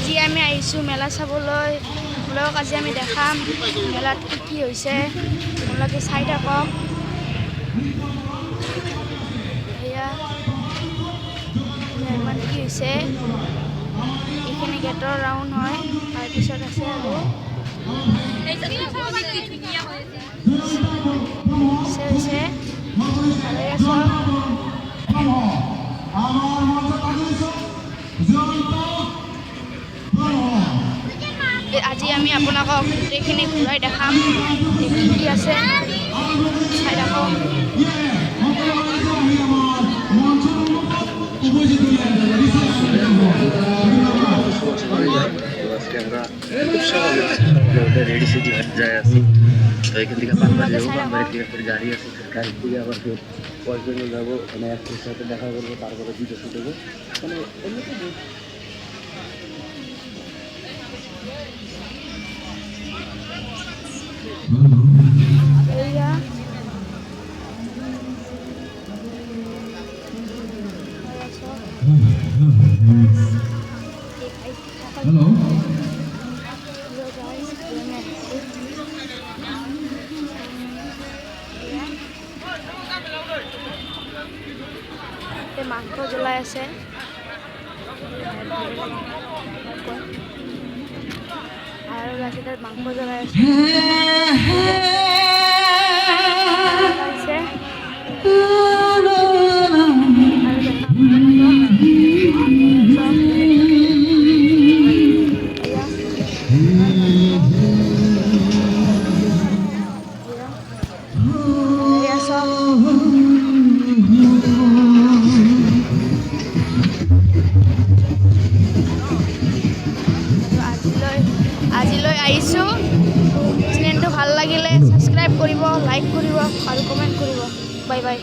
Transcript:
আজি আমি আহিছোঁ মেলা চাবলৈ। আপোনালোকক আজি আমি দেখাম মেলাত কি হৈছে, আপোনালোকে চাই থাকক। এয়া ইমান কি হৈছে, এইখিনি গেটৰ ৰাউণ্ড হয়, তাৰপিছত আছে আৰু হৈছে আজি আমি আপোনালোকক গোটেইখিনি ঘূৰাই দেখাম, কি আছে চাই থাকক। আজকে আমরা খুব সকালে রেডি সিটি যায় আছি। তো এখান থেকে পানবাড়ি যাবো, পানবাড়ি থেকে ফের গাড়ি আছে, গাড়ি থেকে আবার ফের কয়েকজনে যাবো, মানে একটার সাথে দেখা করবো, তারপরে ভিডিও শুট দেবো। মানে এমনিতে Hello. মাংস জ্বলাই আছে, আৰু তাত মাংস জ্বলাই আছে। আজিলৈ আহিছোঁ। চেনেলটো ভাল লাগিলে ছাবস্ক্ৰাইব কৰিব, লাইক কৰিব আৰু কমেণ্ট কৰিব। Bye bye.